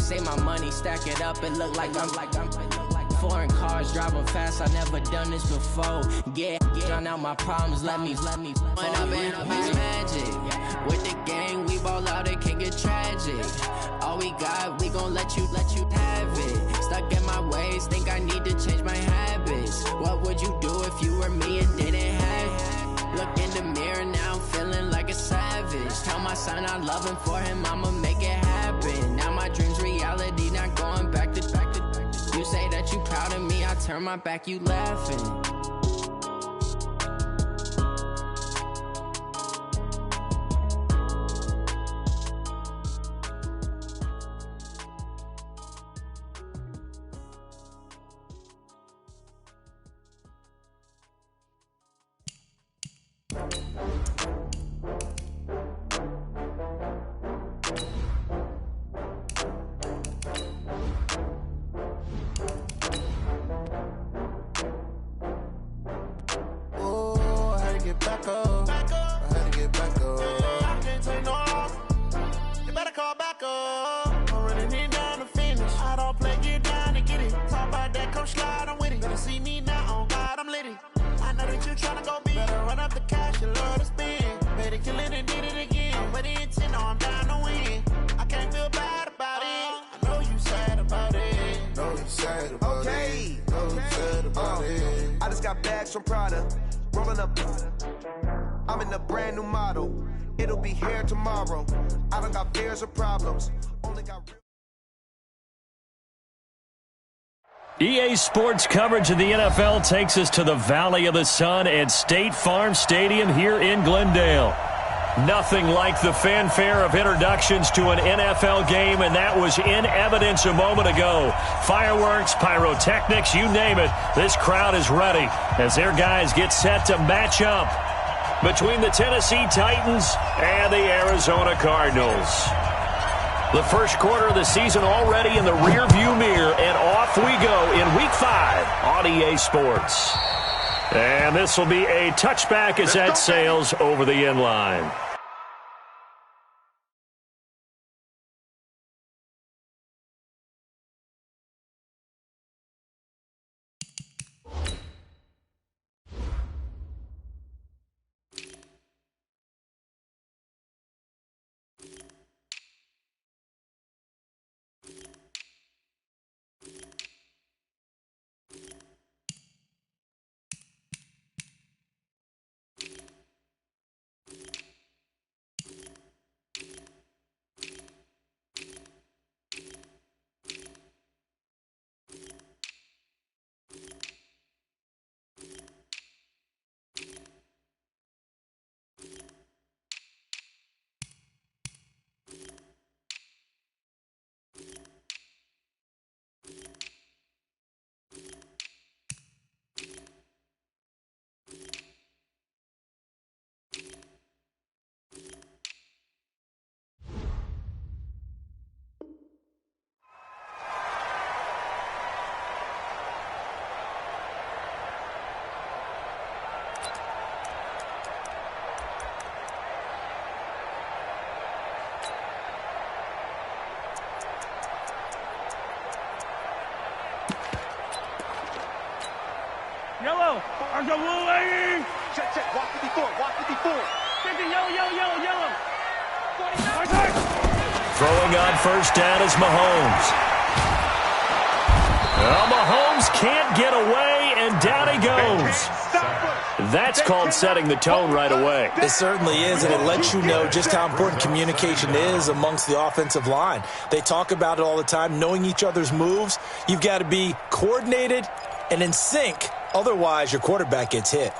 say my money, stack it up, it look like I'm foreign cars, driving fast, I never done this before. Yeah, drown out my problems, let me When I've been up is magic. With the gang, we ball out, it can get tragic. All we got, we gon' let you have it. Stuck in my ways, think I need to change my habits. What would you do if you were me and didn't have it? Look in the mirror, now I'm feeling like a savage. Tell my son I love him, for him I'ma make it happen. Now my dream's reality, not going back to. You say that you proud of me, I turn my back, you laughing. EA Sports coverage of the NFL takes us to the Valley of the Sun at State Farm Stadium here in Glendale. Nothing like the fanfare of introductions to an NFL game, and that was in evidence a moment ago. Fireworks, pyrotechnics, you name it. This crowd is ready as their guys get set to match up between the Tennessee Titans and the Arizona Cardinals. The first quarter of the season already in the rearview mirror, and off we go in Week 5 on EA Sports. And this will be a touchback as that sails over the end line. Yellow, there's a blue lady. Check, walk 54, walk 54. 50, yellow. 49. Throwing on first down is Mahomes. Well, Mahomes can't get away, and down he goes. That's called setting the tone right away. It certainly is, and it lets you know just how important communication is amongst the offensive line. They talk about it all the time, knowing each other's moves. You've got to be coordinated and in sync. Otherwise, your quarterback gets hit.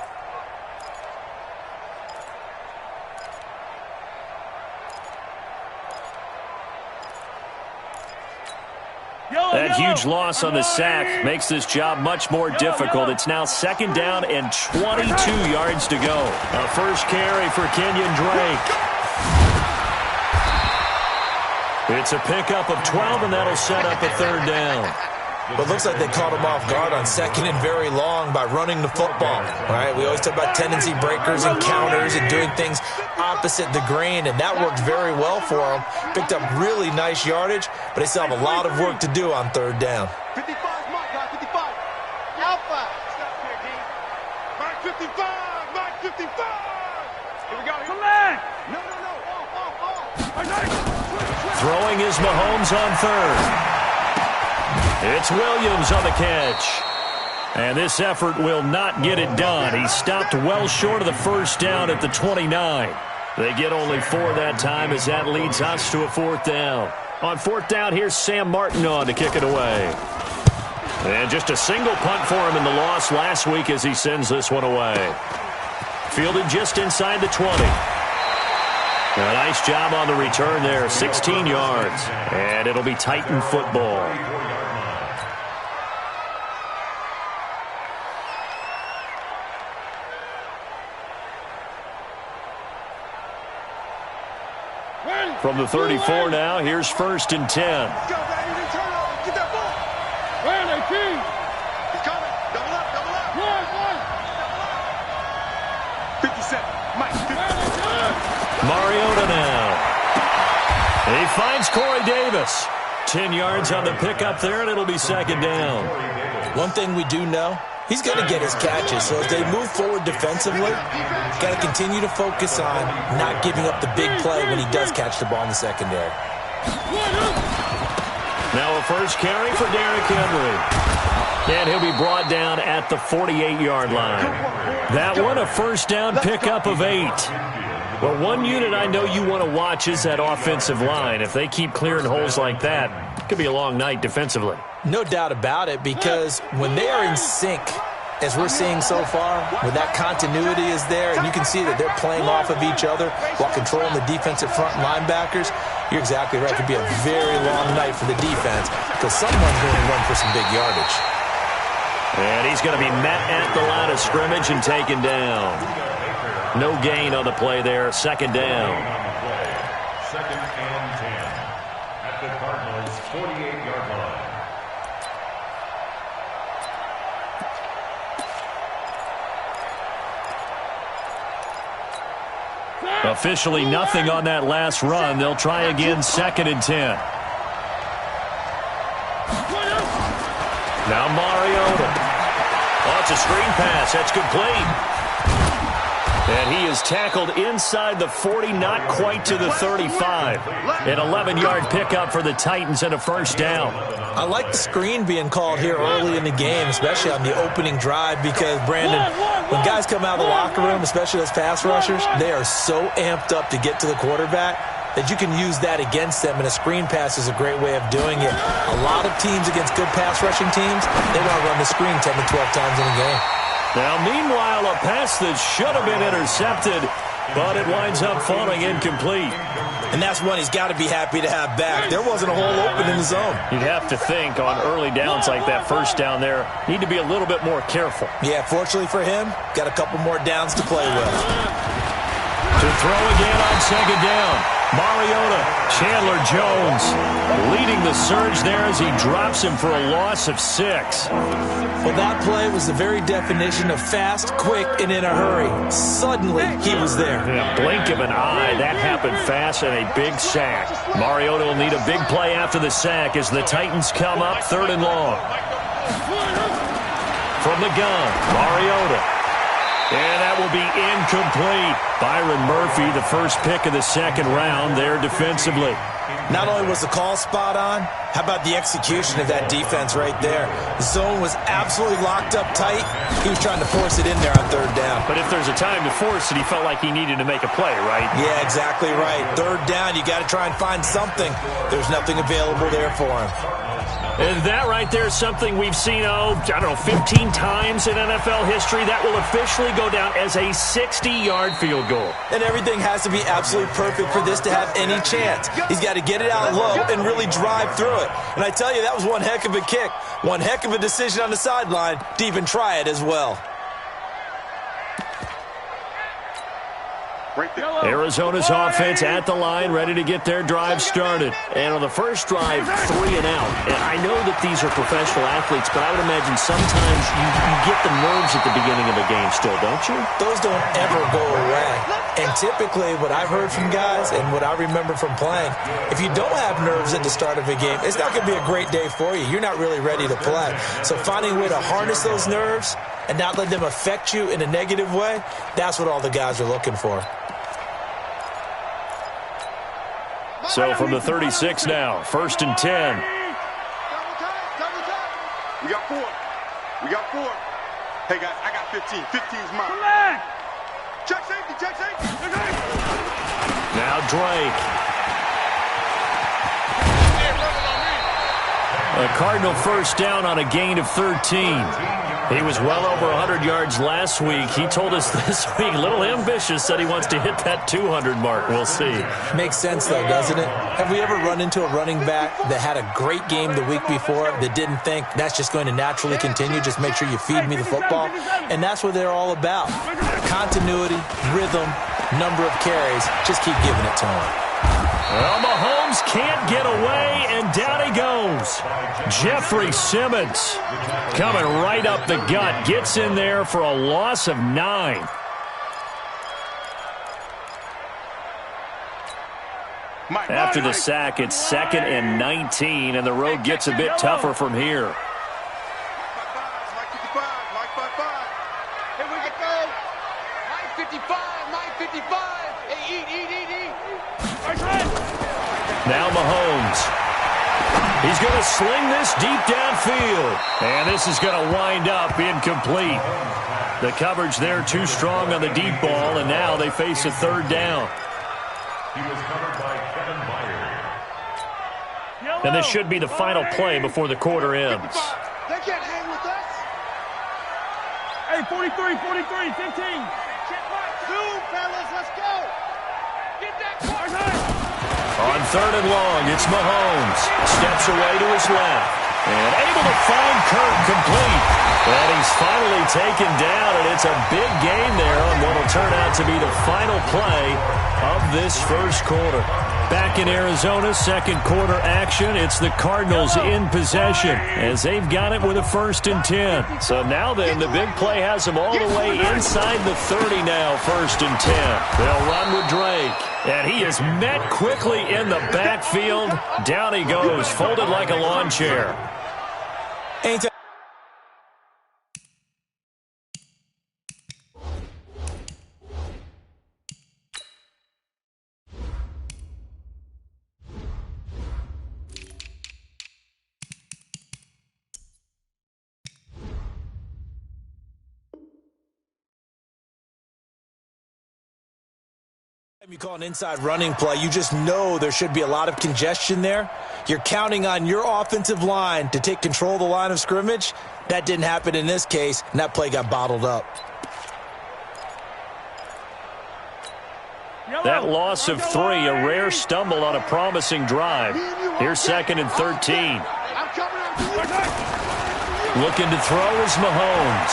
That huge loss on the sack makes this job much more difficult. It's now second down and 22 yards to go. A first carry for Kenyon Drake. It's a pickup of 12, and that'll set up a third down. But it looks like they caught him off guard on second and very long by running the football. All right, we always talk about tendency breakers and counters and doing things opposite the grain, and that worked very well for them. Picked up really nice yardage, but they still have a lot of work to do on third down. 55 mark, guys, 55. Alpha. Stop here, D. Mark 55, mark 55. Here we go. Come back. No. Throwing is Mahomes on third. It's Williams on the catch. And this effort will not get it done. He stopped well short of the first down at the 29. They get only 4 that time as that leads us to a fourth down. On fourth down, here's Sam Martin on to kick it away. And just a single punt for him in the loss last week as he sends this one away. Fielded just inside the 20. A nice job on the return there, 16 yards. And it'll be Titan football. From the 34 now, here's 1st and 10. Go, baby. Turn over. Get that ball. Where are they, King? He's coming. Double up. One. 57. Mike, 50. Mariota now. He finds Corey Davis. 10 yards on the pickup there, and it'll be second down. One thing we do know, he's going to get his catches. So as they move forward defensively, got to continue to focus on not giving up the big play when he does catch the ball in the secondary. Now a first carry for Derrick Henry. And he'll be brought down at the 48-yard line. That one, a first down pickup of 8. Well, one unit I know you want to watch is that offensive line. If they keep clearing holes like that, it could be a long night defensively. No doubt about it, because when they are in sync, as we're seeing so far, when that continuity is there, and you can see that they're playing off of each other while controlling the defensive front linebackers, you're exactly right. It could be a very long night for the defense because someone's going to run for some big yardage. And he's going to be met at the line of scrimmage and taken down. No gain on the play there. Second down. Second and 10 at the Cardinals' 48-yard line. Officially nothing on that last run. They'll try again, second and 10. Now Mariota. Oh, it's a screen pass. That's complete. And he is tackled inside the 40, not quite to the 35. An 11-yard pickup for the Titans and a first down. I like the screen being called here early in the game, especially on the opening drive, because, Brandon, when guys come out of the locker room, especially those pass rushers, they are so amped up to get to the quarterback that you can use that against them, and a screen pass is a great way of doing it. A lot of teams against good pass rushing teams, they want to run the screen 10 to 12 times in a game. Now, meanwhile, a pass that should have been intercepted, but it winds up falling incomplete. And that's one he's got to be happy to have back. There wasn't a hole open in the zone. You'd have to think on early downs like that first down there, need to be a little bit more careful. Yeah, fortunately for him, got a couple more downs to play with. To throw again on second down. Mariota, Chandler Jones leading the surge there as he drops him for a loss of 6. Well, that play was the very definition of fast, quick, and in a hurry. Suddenly, he was there. In a blink of an eye, that happened fast and a big sack. Mariota will need a big play after the sack as the Titans come up third and long. From the gun, Mariota. And that will be incomplete. Byron Murphy, the first pick of the second round there defensively. Not only was the call spot on, how about the execution of that defense right there? The zone was absolutely locked up tight. He was trying to force it in there on third down. But if there's a time to force it, he felt like he needed to make a play, right? Yeah, exactly right. Third down, you got to try and find something. There's nothing available there for him. And that right there is something we've seen, 15 times in NFL history. That will officially go down as a 60-yard field goal. And everything has to be absolutely perfect for this to have any chance. He's got to get it out low and really drive through it. And I tell you, that was one heck of a kick. One heck of a decision on the sideline to even try it as well. Arizona's offense at the line, ready to get their drive started. And on the first drive, 3 and out. And I know that these are professional athletes, but I would imagine sometimes you get the nerves at the beginning of a game still, don't you? Those don't ever go away. And typically what I've heard from guys and what I remember from playing, if you don't have nerves at the start of a game, it's not going to be a great day for you. You're not really ready to play. So finding a way to harness those nerves and not let them affect you in a negative way, that's what all the guys are looking for. So from the 36 now, 1st and 10. We got 4. We got 4. Hey, guys, I got 15. 15's mine. Come back. Check safety, check safety. Now Drake. A Cardinal first down on a gain of 13. He was well over 100 yards last week. He told us this week, a little ambitious, said he wants to hit that 200 mark. We'll see. Makes sense, though, doesn't it? Have we ever run into a running back that had a great game the week before that didn't think that's just going to naturally continue? Just make sure you feed me the football. And that's what they're all about. Continuity, rhythm, number of carries. Just keep giving it to him. Well, Mahomes can't get away, and down he goes. Jeffrey Simmons coming right up the gut. Gets in there for a loss of 9. After the sack, it's 2nd and 19, and the road gets a bit tougher from here. Mike 55, Mike 55. Here we go. Mike 55, Mike 55. Hey, eat. Now Mahomes. He's going to sling this deep downfield. And this is going to wind up incomplete. The coverage there too strong on the deep ball, and now they face a 3rd down. He was covered by Kevin Byard. And this should be the final play before the quarter ends. They can't hang with us. Hey, 43, 15. Two, fellas, let's go. Get that On 3rd and long, it's Mahomes. Steps away to his left. And able to find Kirk complete. And he's finally taken down, and it's a big gain there on what will turn out to be the final play of this first quarter. Back in Arizona, 2nd quarter action. It's the Cardinals in possession as they've got it with a 1st and 10. So now then, the big play has them all the way inside the 30 now, 1st and 10. They'll run with Drake. And he is met quickly in the backfield. Down he goes, folded like a lawn chair. You call an inside running play, you just know there should be a lot of congestion there. You're counting on your offensive line to take control of the line of scrimmage. That didn't happen in this case, and that play got bottled up. That loss of 3, a rare stumble on a promising drive. Here's 2nd and 13. Looking to throw is Mahomes.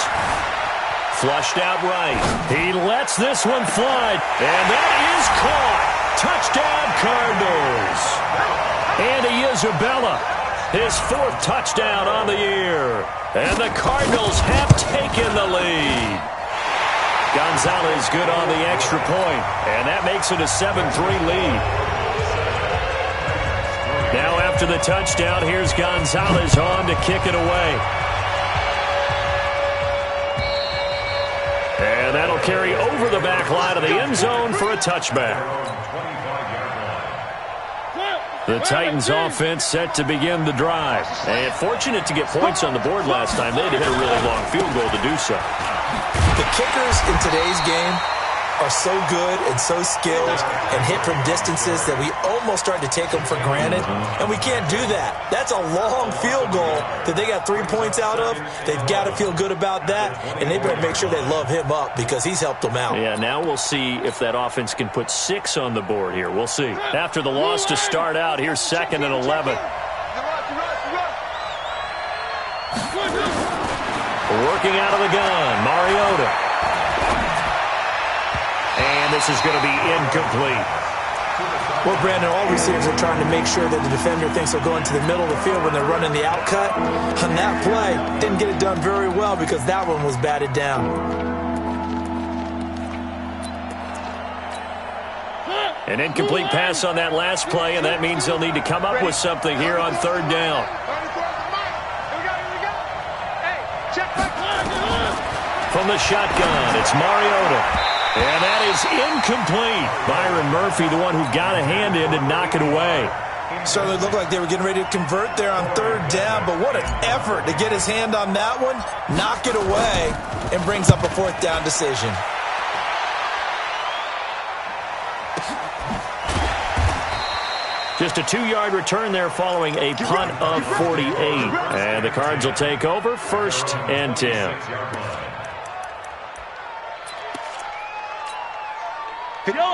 Flushed out right. He lets this one fly. And that is caught. Touchdown, Cardinals. Andy Isabella, his 4th touchdown on the year. And the Cardinals have taken the lead. Gonzalez good on the extra point. And that makes it a 7-3 lead. Now after the touchdown, here's Gonzalez on to kick it away. And that'll carry over the back line of the end zone for a touchback. The Titans offense set to begin the drive. And fortunate to get points on the board last time. They had to hit a really long field goal to do so. The kickers in today's game are so good and so skilled and hit from distances that we almost start to take them for granted, and we can't do that. That's a long field goal that they got 3 points out of. They've got to feel good about that, and they better make sure they love him up because he's helped them out. Yeah, now we'll see if that offense can put 6 on the board here. We'll see. After the loss to start out, here's 2nd and 11. Working out of the gun, Mariota. And this is going to be incomplete. Well, Brandon, all receivers are trying to make sure that the defender thinks they'll go into the middle of the field when they're running the out cut. On that play, didn't get it done very well because that one was batted down. An incomplete pass on that last play, and that means they'll need to come up with something here on third down. From the shotgun, it's Mariota. And that is incomplete. Byron Murphy, the one who got a hand in to knock it away. Certainly looked like they were getting ready to convert there on third down, but what an effort to get his hand on that one, knock it away, and brings up a fourth down decision. Just a 2-yard return there following a punt of 48. And the Cards will take over, 1st and 10.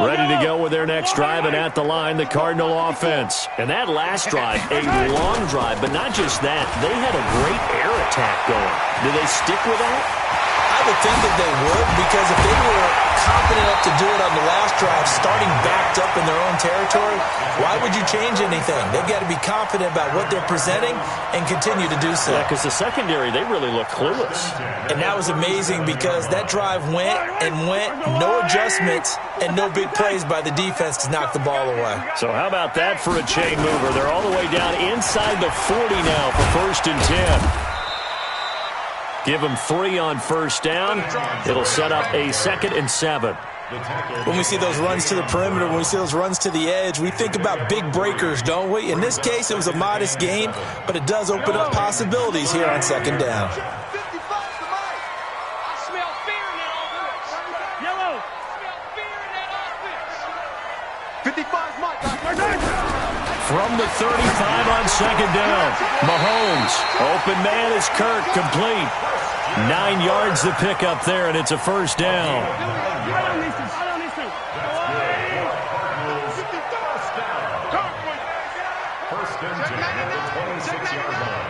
Ready to go with their next drive, and at the line, the Cardinal offense. And that last drive, a long drive, but not just that. They had a great air attack going. Do they stick with that? I would think that they would, because if they were confident enough to do it on the last drive, starting backed up in their own territory, why would you change anything? They've got to be confident about what they're presenting and continue to do so. Yeah, because the secondary, they really look clueless. And that was amazing because that drive went and went, no adjustments, and no big plays by the defense to knock the ball away. So how about that for a chain mover? They're all the way down inside the 40 now for 1st and 10. Give them 3 on 1st down. It'll set up a 2nd and 7. When we see those runs to the perimeter, when we see those runs to the edge, we think about big breakers, don't we? In this case, it was a modest gain, but it does open up possibilities here on 2nd down. From the 35 on 2nd down, Mahomes. Open man is Kirk, complete. 9 yards to pick up there, and it's a 1st down. First and 10 at the 26-yard line.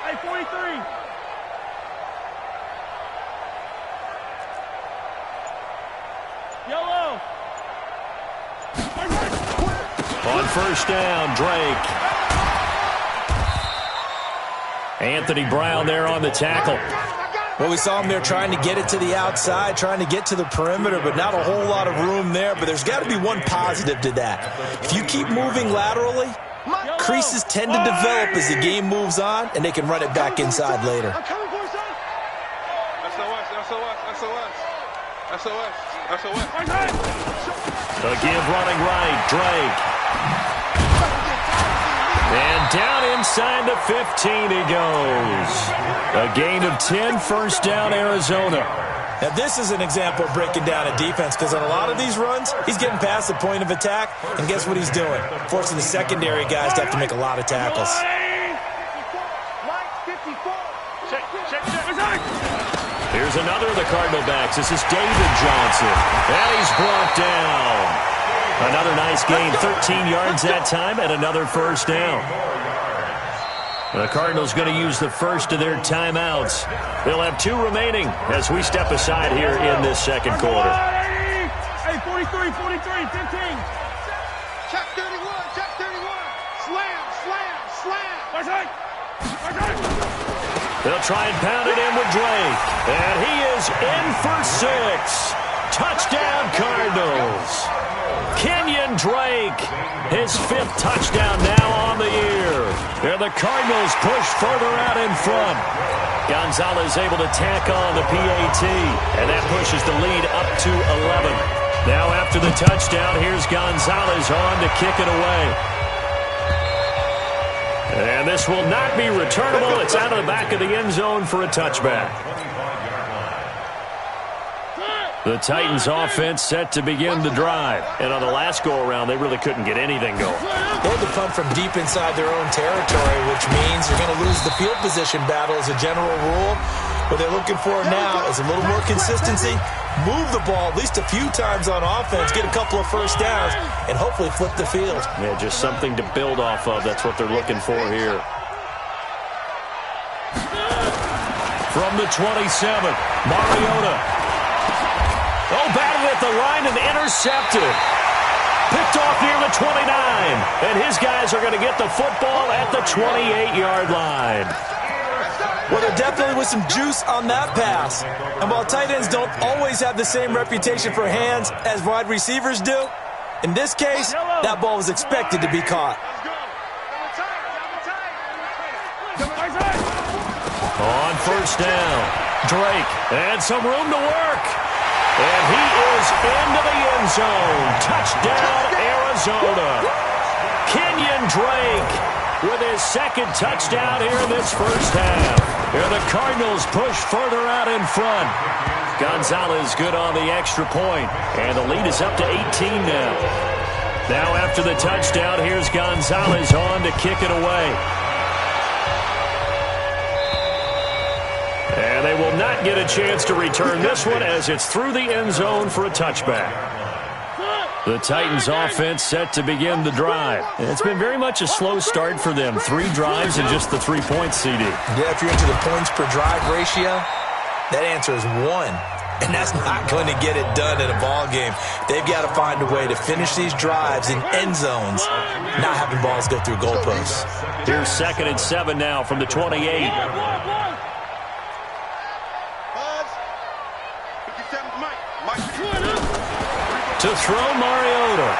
Hey, 43. Yellow. On 1st down, Drake. Anthony Brown there on the tackle. Well, we saw him there trying to get it to the outside, trying to get to the perimeter, but not a whole lot of room there. But there's got to be one positive to that. If you keep moving laterally, creases tend to develop as the game moves on, and they can run it back inside later. The give running right, Drake. And down inside the 15 he goes. A gain of 10, 1st down, Arizona. Now, this is an example of breaking down a defense, because on a lot of these runs, he's getting past the point of attack, and guess what he's doing? Forcing the secondary guys to have to make a lot of tackles. Here's another of the Cardinal backs. This is David Johnson. And he's brought down. Another nice gain, 13 yards that time, and another 1st down. The Cardinals going to use the first of their timeouts. They'll have 2 remaining as we step aside here in this 2nd quarter. Hey, 43, 43, 15. Check 31, check 31. Slam, slam, slam. They'll try and pound it in with Drake. And he is in for 6. Touchdown, Cardinals. Kenyon Drake, his 5th touchdown now on the year. And the Cardinals push further out in front. Gonzalez able to tack on the PAT, and that pushes the lead up to 11. Now after the touchdown, here's Gonzalez on to kick it away. And this will not be returnable. It's out of the back of the end zone for a touchback. The Titans offense set to begin the drive. And on the last go-around, they really couldn't get anything going. They had to punt from deep inside their own territory, which means you're going to lose the field position battle as a general rule. What they're looking for now is a little more consistency, move the ball at least a few times on offense, get a couple of 1st downs, and hopefully flip the field. Yeah, just something to build off of. That's what they're looking for here. From the 27, Mariota. Oh, batted at the line and intercepted. Picked off near the 29. And his guys are going to get the football at the 28-yard line. Well, there definitely was some juice on that pass. And while tight ends don't always have the same reputation for hands as wide receivers do, in this case, that ball was expected to be caught. On first down, Drake, and some room to work. And he is into the end zone. Touchdown, Arizona. Kenyon Drake with his second touchdown here in this first half. And the Cardinals push further out in front. Gonzalez good on the extra point. And the lead is up to 18 now. Now after the touchdown, here's Gonzalez on to kick it away. And they will not get a chance to return this one as it's through the end zone for a touchback. The Titans offense set to begin the drive. It's been very much a slow start for them. 3 drives and just the 3 points, CD. Yeah, if you're into the points per drive ratio, that answer is 1. And that's not going to get it done in a ball game. They've got to find a way to finish these drives in end zones, not having balls go through goalposts. Here's 2nd and 7 now from the 28. To throw Mariota.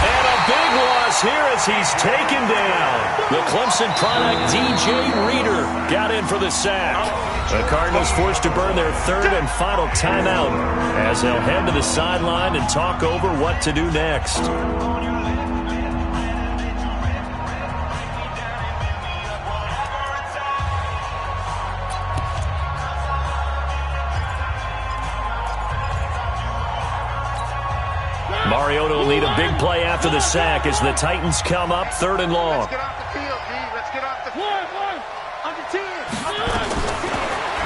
And a big loss here as he's taken down. The Clemson product, DJ Reader, got in for the sack. The Cardinals forced to burn their 3rd and final timeout as they'll head to the sideline and talk over what to do next. Mariota will need a big play after the sack as the Titans come up 3rd and long. Let's get off the field, G. Let's get off the field. Under 10.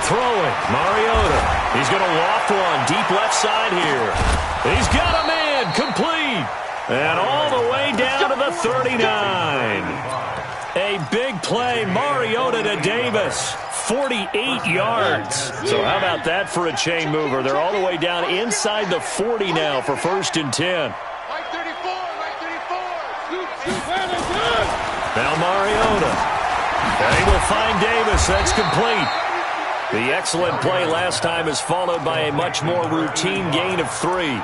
Throwing, Mariota. He's going to loft one deep left side here. He's got a man, complete. And all the way down to the 39. A big play, Mariota to Davis. 48 yards. So how about that for a chain mover? They're all the way down inside the 40 now for 1st and 10. Right 34, right 34. Now Mariota. And he will find Davis. That's complete. The excellent play last time is followed by a much more routine gain of 3.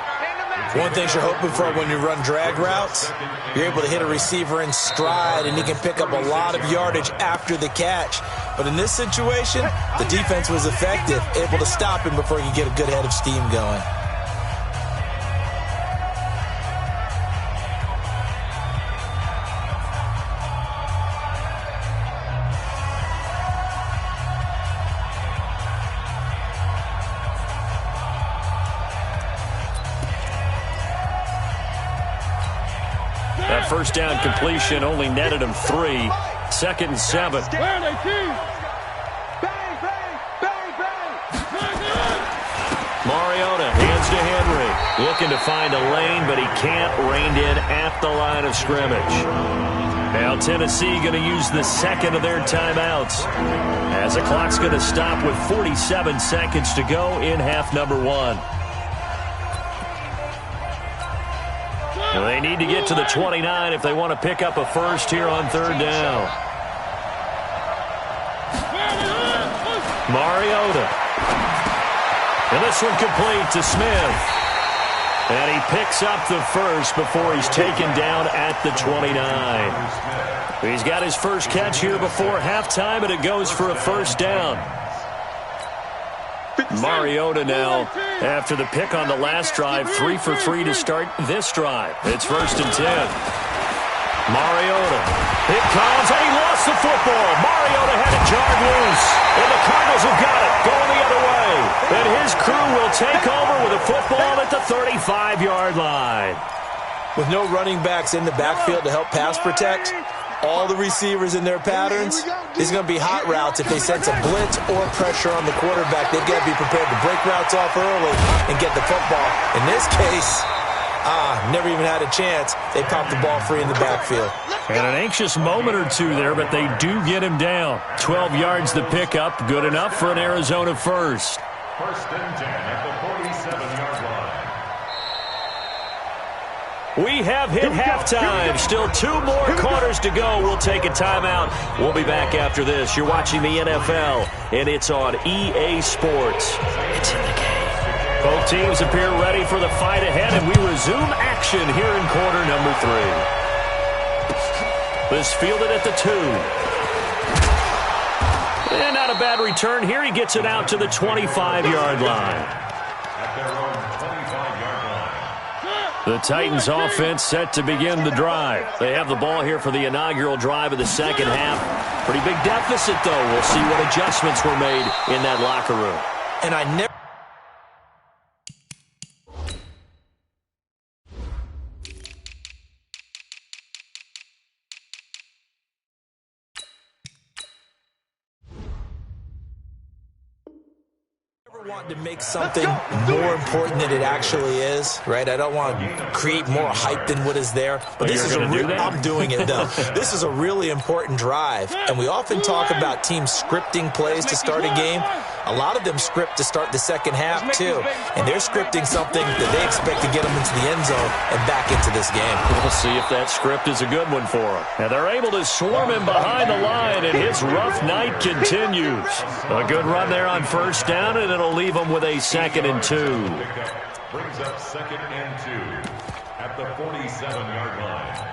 One thing you're hoping for when you run drag routes, you're able to hit a receiver in stride, and he can pick up a lot of yardage after the catch. But in this situation, the defense was effective, able to stop him before he could get a good head of steam going. That first down completion only netted him 3. 2nd and 7. Mariota hands to Henry. Looking to find a lane, but he can't. Reined in at the line of scrimmage. Now Tennessee going to use the 2nd of their timeouts, as the clock's going to stop with 47 seconds to go in half number 1. They need to get to the 29 if they want to pick up a first here on 3rd down. Mariota. And this one complete to Smith. And he picks up the first before he's taken down at the 29. He's got his first catch here before halftime, and it goes for a first down. Mariota now, after the pick on the last drive, 3 for 3 to start this drive. It's 1st and 10. Mariota. It comes, and he lost the football. Mariota had it jarred loose, and the Cardinals have got it, going the other way. And his crew will take over with a football at the 35-yard line. With no running backs in the backfield to help pass protect, all the receivers in their patterns, these are going to be hot routes. If they sense a blitz or pressure on the quarterback, they've got to be prepared to break routes off early and get the football. In this case, never even had a chance. They popped the ball free in the backfield. And an anxious moment or two there, but they do get him down. 12 yards the pickup, good enough for an Arizona first. First and 10 at the 47-yard line. We have hit halftime. Still 2 more quarters to go. We'll take a timeout. We'll be back after this. You're watching the NFL, and it's on EA Sports. It's in the game. Both teams appear ready for the fight ahead, and we resume action here in quarter number 3. This fielded at the 2. And not a bad return here. He gets it out to the 25-yard line. At their own 25-yard line. The Titans offense set to begin the drive. They have the ball here for the inaugural drive of the second half. Pretty big deficit, though. We'll see what adjustments were made in that locker room. And I never... want to make something more important than it actually is, right? I don't want to create more hype than what is there. But this is I'm doing it, though. This is a really important drive, and we often talk about teams scripting plays to start a game. A lot of them script to start the second half, too. And they're scripting something that they expect to get them into the end zone and back into this game. We'll see if that script is a good one for them. And they're able to swarm him behind the line, and his rough night continues. A good run there on first down, and it'll leave them with a 2nd and 2. Brings up 2nd and 2 at the 47-yard line.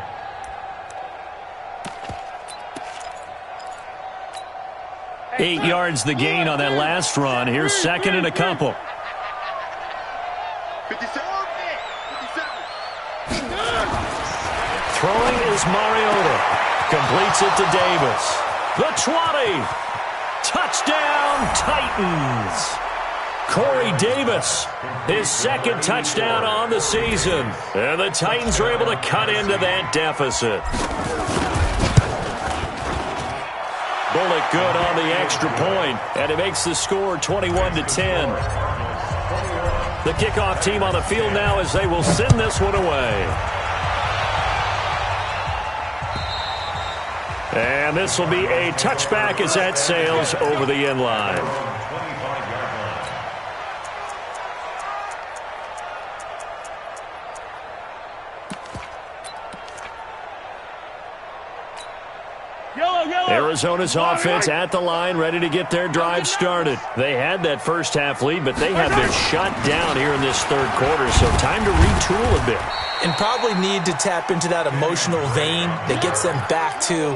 Eight yards the gain on that last run. Here's 2nd and a couple. 57. Throwing is Mariota. Completes it to Davis. The 20. Touchdown, Titans. Corey Davis, his 2nd touchdown on the season. And the Titans are able to cut into that deficit. Bullock good on the extra point, and it makes the score 21-10. The kickoff team on the field now as they will send this one away. And this will be a touchback as that sails over the end line. Arizona's offense at the line, ready to get their drive started. They had that first half lead, but they have been shut down here in this third quarter, so time to retool a bit. And probably need to tap into that emotional vein that gets them back to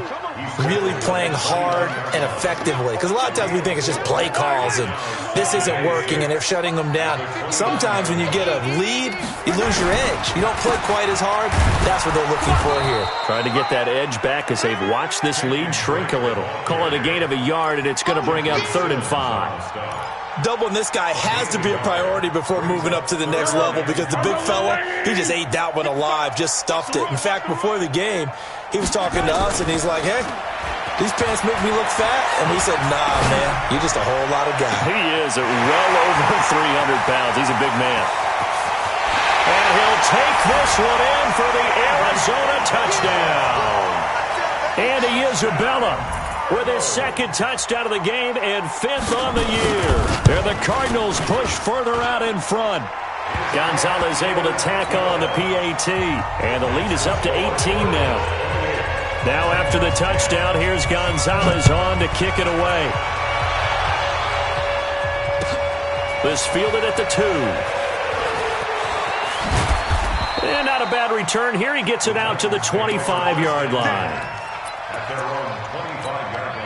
really playing hard and effectively. Because a lot of times we think it's just play calls and this isn't working and they're shutting them down. Sometimes when you get a lead, you lose your edge. You don't play quite as hard. That's what they're looking for here. Trying to get that edge back as they've watched this lead shrink a little. Call it a gain of a yard, and it's going to bring up 3rd and 5. Doubling this guy has to be a priority before moving up to the next level because the big fella, he just ate that one alive, just stuffed it. In fact, before the game, he was talking to us, and he's like, hey, these pants make me look fat. And we said, nah, man, you're just a whole lot of guy. He is at well over 300 pounds. He's a big man. And he'll take this one in for the Arizona touchdown. Andy Isabella with his 2nd touchdown of the game and 5th on the year. And the Cardinals push further out in front. Gonzalez able to tack on the PAT. And the lead is up to 18 now. Now after the touchdown, here's Gonzalez on to kick it away. This fielded at the 2. And not a bad return here. He gets it out to the 25-yard line. At their own 25-yard line.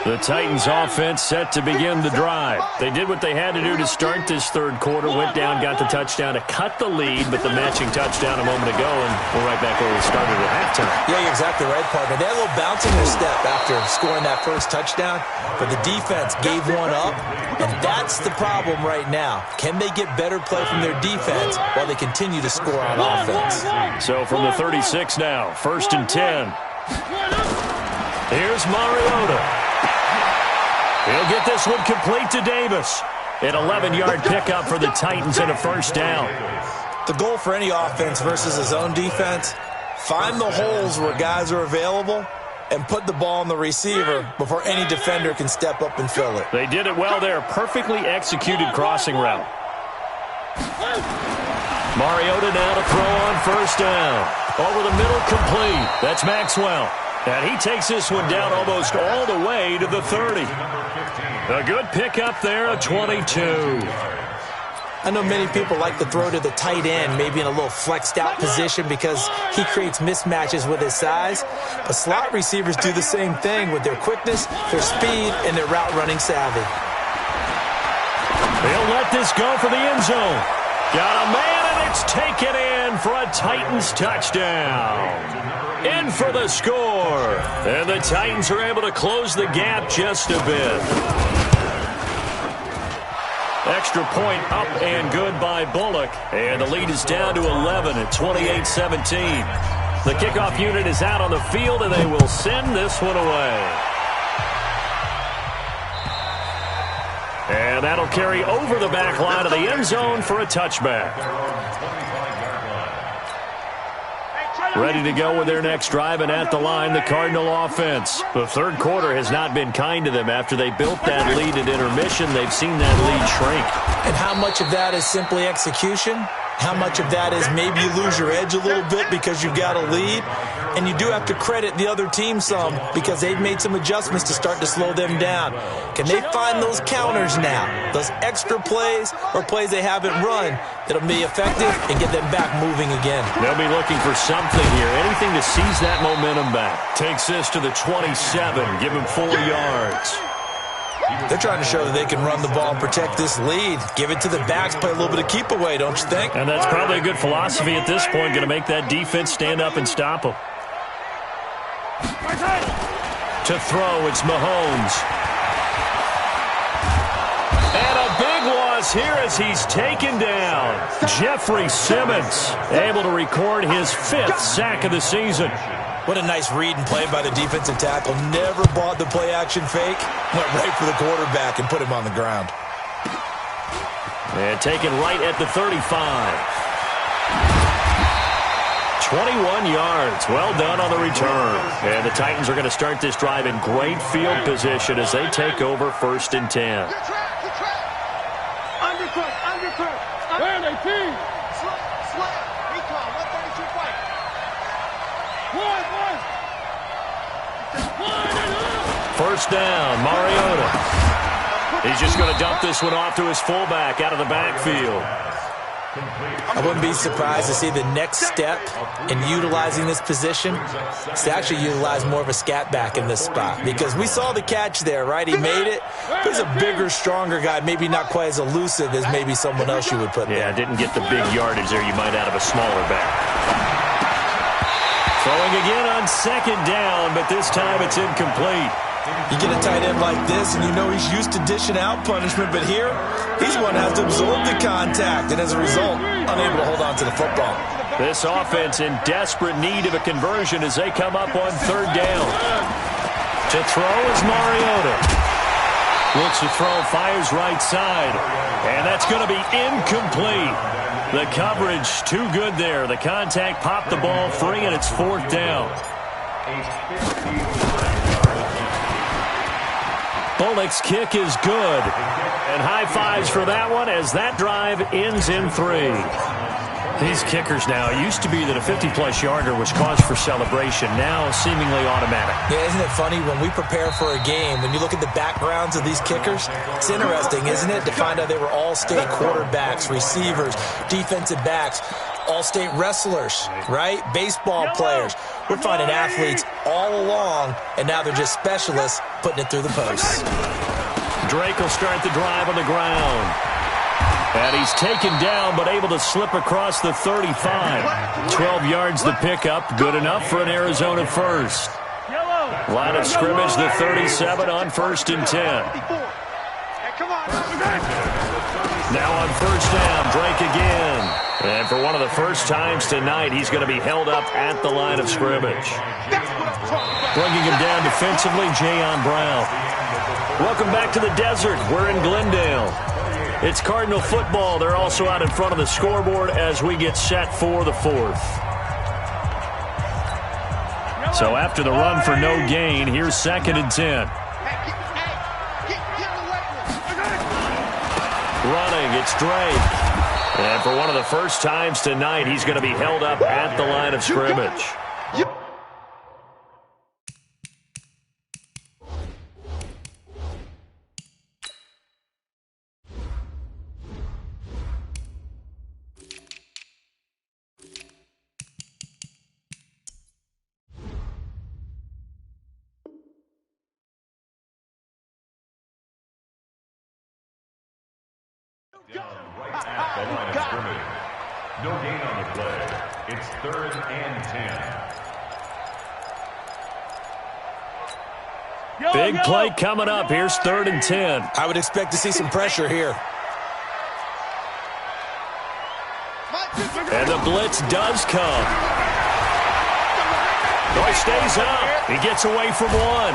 The Titans offense set to begin the drive. They did what they had to do to start this third quarter. Went down, got the touchdown to cut the lead, but the matching touchdown a moment ago, and we're right back where we started at halftime. Yeah, you're exactly right, partner. They had a little bounce in their step after scoring that first touchdown, but the defense gave one up, and that's the problem right now. Can they get better play from their defense while they continue to score on offense? So from the 36 now, 1st and 10. Here's Mariota. He'll get this one complete to Davis. An 11-yard pickup for the Titans and a first down. The goal for any offense versus his own defense, find the holes where guys are available and put the ball on the receiver before any defender can step up and fill it. They did it well there. Perfectly executed crossing route. Mariota now to throw on first down. Over the middle, complete. That's Maxwell. And he takes this one down almost all the way to the 30. A good pickup there, a 22. I know many people like to throw to the tight end, maybe in a little flexed out position because he creates mismatches with his size. But slot receivers do the same thing with their quickness, their speed, and their route running savvy. They'll let this go for the end zone. Got a man, and it's taken in for a Titans touchdown. In for the score. And the Titans are able to close the gap just a bit. Extra point up and good by Bullock. And the lead is down to 11 at 28-17. The kickoff unit is out on the field, and they will send this one away. And that'll carry over the back line of the end zone for a touchback. Ready to go with their next drive, and at the line, the Cardinal offense. The third quarter has not been kind to them. After they built that lead at intermission, they've seen that lead shrink. And how much of that is simply execution? How much of that is maybe you lose your edge a little bit because you've got a lead? And you do have to credit the other team some because they've made some adjustments to start to slow them down. Can they find those counters now, those extra plays or plays they haven't run that'll be effective and get them back moving again? They'll be looking for something here, anything to seize that momentum back. Takes this to the 27, give him 4 yards. They're trying to show that they can run the ball and protect this lead. Give it to the backs, play a little bit of keep away, don't you think? And that's probably a good philosophy at this point, going to make that defense stand up and stop them. To throw, it's Mahomes. And a big loss here as he's taken down. Jeffrey Simmons able to record his 5th sack of the season. What a nice read and play by the defensive tackle. Never bought the play-action fake. Went right for the quarterback and put him on the ground. And taken right at the 35. 21 yards. Well done on the return. And the Titans are going to start this drive in great field position as they take over 1st and 10. Undercut. Where are they, team? Slap. Recon. 132 fight. One. First down, Mariota. He's just going to dump this one off to his fullback out of the backfield. I wouldn't be surprised to see the next step in utilizing this position is to actually utilize more of a scat back in this spot. Because we saw the catch there, right? He made it. But he's a bigger, stronger guy, maybe not quite as elusive as maybe someone else you would put there. Yeah, didn't get the big yardage there you might out of a smaller back. Throwing again on 2nd down, but this time it's incomplete. You get a tight end like this, and you know he's used to dishing out punishment, but here, he's one that has to absorb the contact, and as a result, unable to hold on to the football. This offense in desperate need of a conversion as they come up on 3rd down. To throw is Mariota. Looks to throw, fires right side, and that's going to be incomplete. The coverage too good there. The contact popped the ball free, and it's 4th down. Bullock's kick is good. And high fives for that one as that drive ends in 3. These kickers now, it used to be that a 50-plus yarder was cause for celebration. Now seemingly automatic. Yeah, isn't it funny when we prepare for a game, when you look at the backgrounds of these kickers, it's interesting, isn't it, to find out they were all-state quarterbacks, receivers, defensive backs, all-state wrestlers, right? Baseball players. We're finding athletes all along, and now they're just specialists putting it through the posts. Drake will start the drive on the ground. And he's taken down, but able to slip across the 35. 12 yards the pickup. Good enough for an Arizona first. Line of scrimmage, the 37 on 1st and 10. Now on 1st down, Drake again. And for one of the first times tonight, he's going to be held up at the line of scrimmage. Bringing him down defensively, Jayon Brown. Welcome back to the desert. We're in Glendale. It's Cardinal football. They're also out in front of the scoreboard as we get set for the 4th. So after the run for no gain, here's 2nd and 10. Running, it's Drake. And for one of the first times tonight, he's going to be held up at the line of scrimmage. Right at the line of scrimmage. No gain on the play. It's 3rd and 10. Big play coming up. Here's 3rd and 10. I would expect to see some pressure here. And the blitz does come. Oh, he stays up. He gets away from one.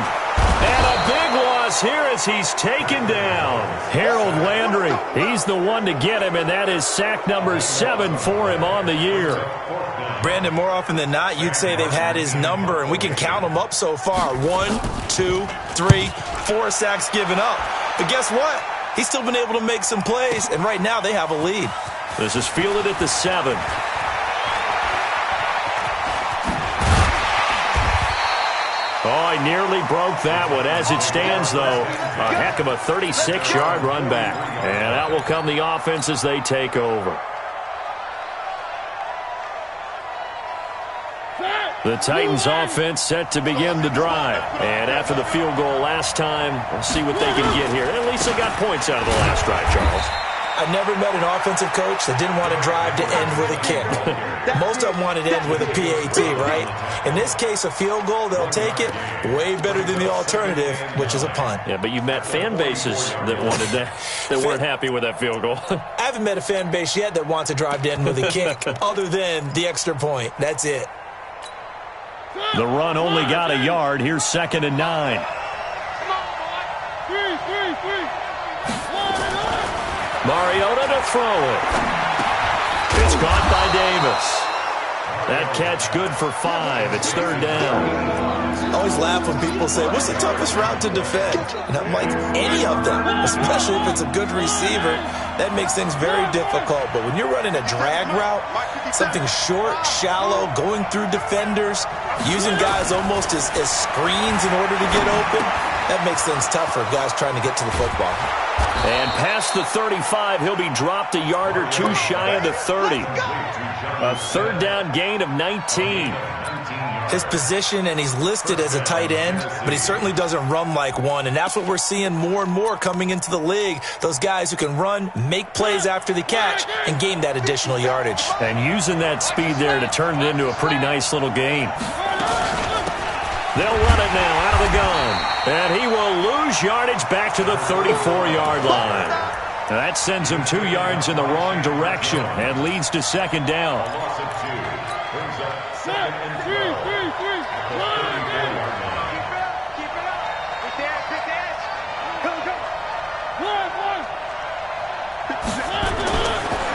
And a big loss here as he's taken down. Harold Landry, he's the one to get him, and that is sack number 7 for him on the year. Brandon, more often than not, you'd say they've had his number, and we can count them up so far. 1, 2, 3, 4 sacks given up. But guess what? He's still been able to make some plays, and right now they have a lead. This is fielded at the 7. Oh, he nearly broke that one. As it stands, though, a heck of a 36-yard run back. And out will come the offense as they take over. The Titans offense set to begin the drive. And after the field goal last time, we'll see what they can get here. At least they got points out of the last drive, Charles. I never met an offensive coach that didn't want to drive to end with a kick. Most of them wanted to end with a PAT, right? In this case, a field goal, they'll take it. Way better than the alternative, which is a punt. Yeah, but you met fan bases that wanted that weren't happy with that field goal. I haven't met a fan base yet that wants to drive to end with a kick, other than the extra point. That's it. The run only got a yard. Here's 2nd and 9. Mariota to throw it. It's caught by Davis. That catch good for 5. It's 3rd down. I always laugh when people say, what's the toughest route to defend? And I'm like, any of them, especially if it's a good receiver. That makes things very difficult. But when you're running a drag route, something short, shallow, going through defenders, using guys almost as screens in order to get open, that makes things tough for guys trying to get to the football. And past the 35, he'll be dropped a yard or two shy of the 30. A 3rd down gain of 19. His position, and he's listed as a tight end, but he certainly doesn't run like one, and that's what we're seeing more and more coming into the league. Those guys who can run, make plays after the catch, and gain that additional yardage. And using that speed there to turn it into a pretty nice little gain. They'll run it now out of the gun. And he will lose yardage back to the 34-yard line. Now that sends him 2 yards in the wrong direction and leads to 2nd down.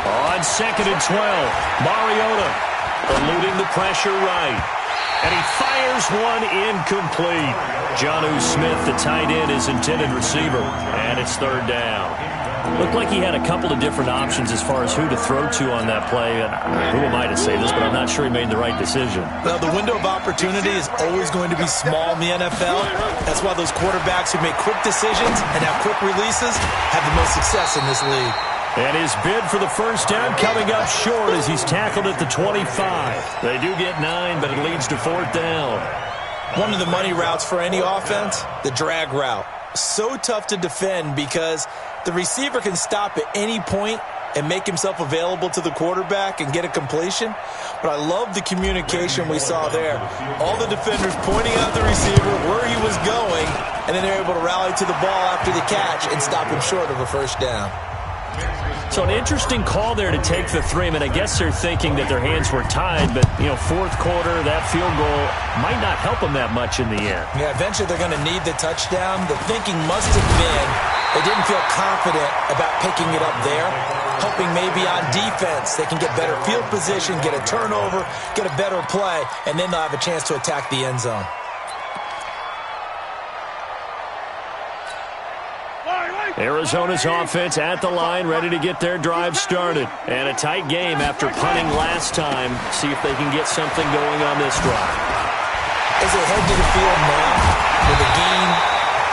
On 2nd and 12, Mariota eluding the pressure right. And he fires one incomplete. Jonnu Smith, the tight end, his intended receiver. And it's 3rd down. Looked like he had a couple of different options as far as who to throw to on that play. Who am I to say this, but I'm not sure he made the right decision. Well, the window of opportunity is always going to be small in the NFL. That's why those quarterbacks who make quick decisions and have quick releases have the most success in this league. And his bid for the 1st down coming up short as he's tackled at the 25. They do get 9, but it leads to 4th down. One of the money routes for any offense, the drag route. So tough to defend because the receiver can stop at any point and make himself available to the quarterback and get a completion. But I love the communication we saw there. All the defenders pointing out the receiver where he was going, and then they're able to rally to the ball after the catch and stop him short of a 1st down. So an interesting call there to take the 3. I mean, I guess they're thinking that their hands were tied, but, 4th quarter, that field goal might not help them that much in the end. Yeah, eventually they're going to need the touchdown. The thinking must have been they didn't feel confident about picking it up there. hoping maybe on defense they can get better field position, get a turnover, get a better play, and then they'll have a chance to attack the end zone. Arizona's offense at the line, ready to get their drive started. And a tight game after punting last time. See if they can get something going on this drive. As they head to the field now, with the game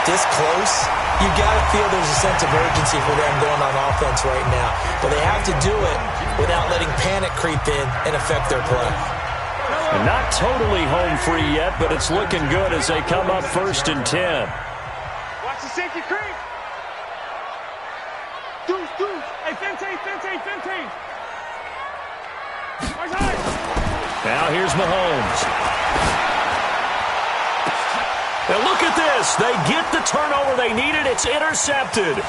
this close, you got to feel there's a sense of urgency for them going on offense right now. But they have to do it without letting panic creep in and affect their play. And not totally home free yet, but it's looking good as they come up 1st and 10. Watch the safety creep. Deuce. Hey, Fente. Now here's Mahomes. And look at this. They get the turnover they needed. It's intercepted.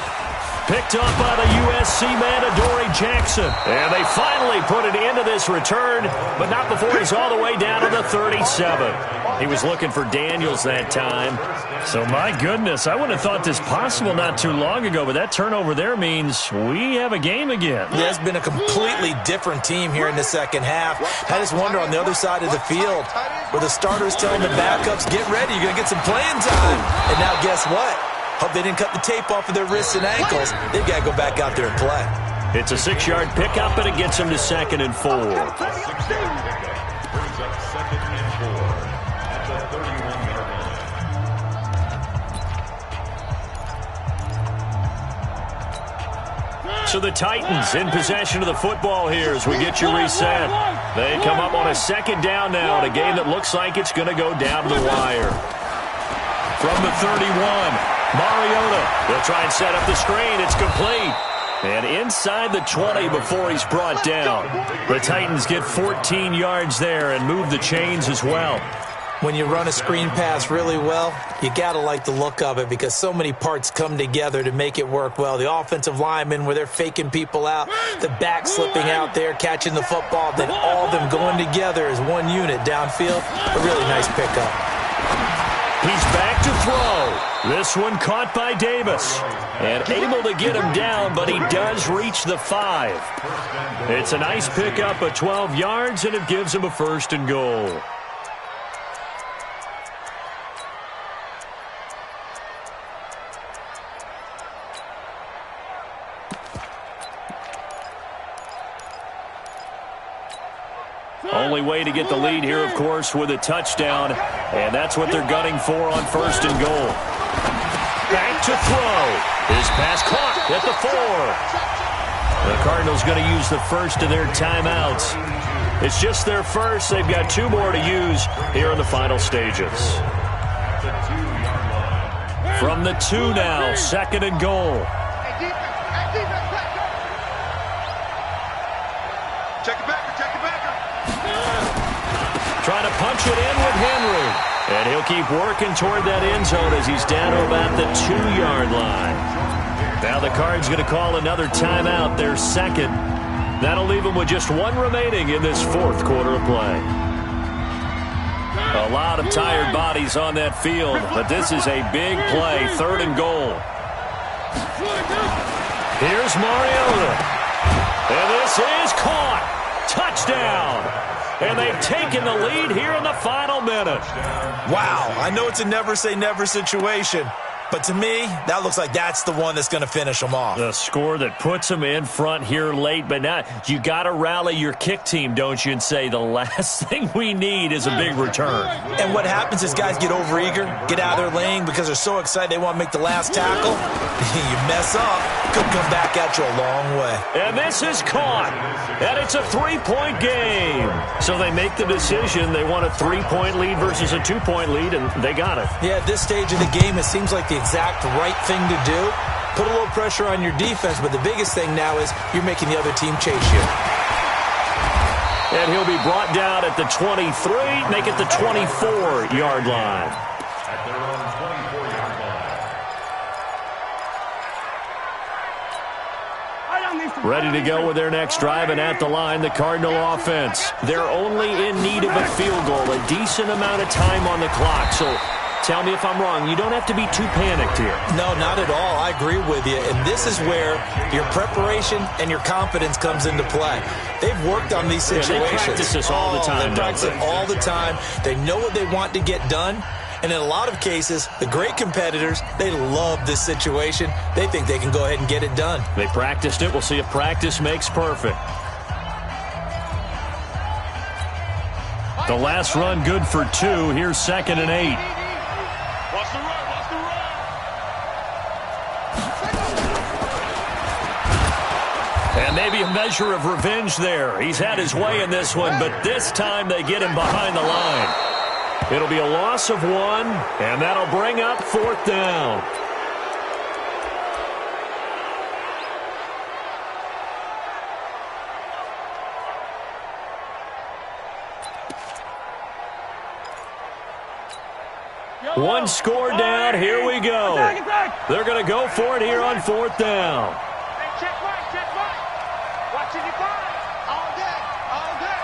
Picked up by the USC man, Adoree Jackson. And they finally put an end to this return, but not before he's all the way down to the 37. He was looking for Daniels that time. So, my goodness, I wouldn't have thought this possible not too long ago, but that turnover there means we have a game again. Yeah, it's been a completely different team here in the second half. I just wonder on the other side of the field where the starters telling the backups, get ready, you're going to get some playing time. And now guess what? Hope they didn't cut the tape off of their wrists and ankles. They've got to go back out there and play. It's a 6-yard pickup, and it gets them to 2nd and 4. Brings up 2nd and 4 at the 31-yard line. So the Titans in possession of the football here as we get you reset. They come up on a 2nd down now in a game that looks like it's going to go down to the wire. From the 31. Mariota will try and set up the screen. It's complete. And inside the 20 before he's brought down. The Titans get 14 yards there and move the chains as well. When you run a screen pass really well, you got to like the look of it because so many parts come together to make it work well. The offensive linemen where they're faking people out, the back slipping out there, catching the football, then all of them going together as one unit downfield. A really nice pickup. He's back to throw. This one caught by Davis. And able to get him down, but he does reach the 5. It's a nice pickup of 12 yards, and it gives him a 1st and goal. Only way to get the lead here, of course, with a touchdown. And that's what they're gunning for on 1st and goal. Back to throw. His pass caught at the 4. The Cardinals going to use the first of their timeouts. It's just their first. They've got 2 more to use here in the final stages. From the 2 now, 2nd and goal. Check it back. Trying to punch it in with Henry. And he'll keep working toward that end zone as he's down to about the 2-yard line. Now the Cards going to call another timeout, their 2nd. That'll leave them with just 1 remaining in this 4th quarter of play. A lot of tired bodies on that field, but this is a big play, 3rd and goal. Here's Mariota. And this is caught. Touchdown. And they've taken the lead here in the final minute. Wow, I know it's a never-say-never situation, but to me, that looks like that's the one that's going to finish them off. The score that puts them in front here late, but now you got to rally your kick team, don't you, and say the last thing we need is a big return. And what happens is guys get overeager, get out of their lane because they're so excited they want to make the last tackle. You mess up, could come back at you a long way. And this is caught, and it's a 3-point game. So they make the decision. They want a 3-point lead versus a 2-point lead, and they got it. Yeah, at this stage of the game, it seems like the exact right thing to do. Put a little pressure on your defense, but the biggest thing now is you're making the other team chase you. And he'll be brought down at the 23, make it the 24-yard line. At their own 24-yard line. Ready to go with their next drive, and at the line, the Cardinal offense. They're only in need of a field goal, a decent amount of time on the clock. So Tell me if I'm wrong. You don't have to be too panicked here. No, not at all. I agree with you. And this is where your preparation and your confidence comes into play. They've worked on these situations. Yeah, they practice this all the time. They practice it all the time. They know what they want to get done. And in a lot of cases, the great competitors, they love this situation. They think they can go ahead and get it done. They practiced it. We'll see if practice makes perfect. The last run good for 2. Here's 2nd and 8. Watch the run, watch the run. And maybe a measure of revenge there. He's had his way in this one, but this time they get him behind the line. It'll be a loss of 1, and that'll bring up 4th down. One score down. Here we go. They're going to go for it here on 4th down. Hey, check right, check right. Watching your body. All day, all day.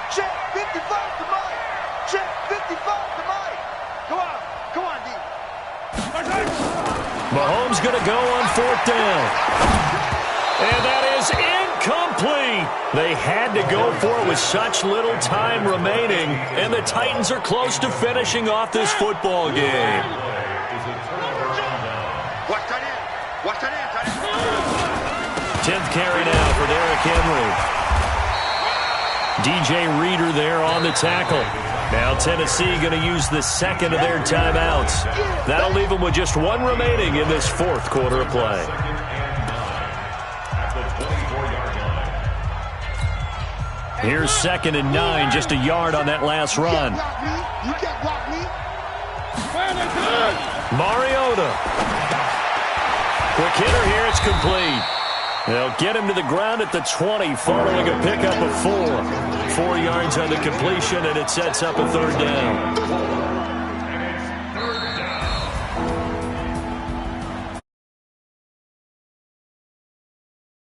Check 55 to Mike. Check 55 to Mike. Come on, D. Mahomes going to go on 4th down. And that is incomplete. They had to go for it with such little time remaining, and the Titans are close to finishing off this football game. Watch that in. Watch that in, tight end. 10th carry now for Derrick Henry. DJ Reader there on the tackle. Now Tennessee going to use the second of their timeouts. That'll leave them with just 1 remaining in this 4th quarter of play. Here's 2nd and 9, just a yard on that last run. You can't block me. Mariota. Quick hitter here, it's complete. They'll get him to the ground at the 20 following a pickup of 4. 4 yards on the completion, and it sets up a 3rd down.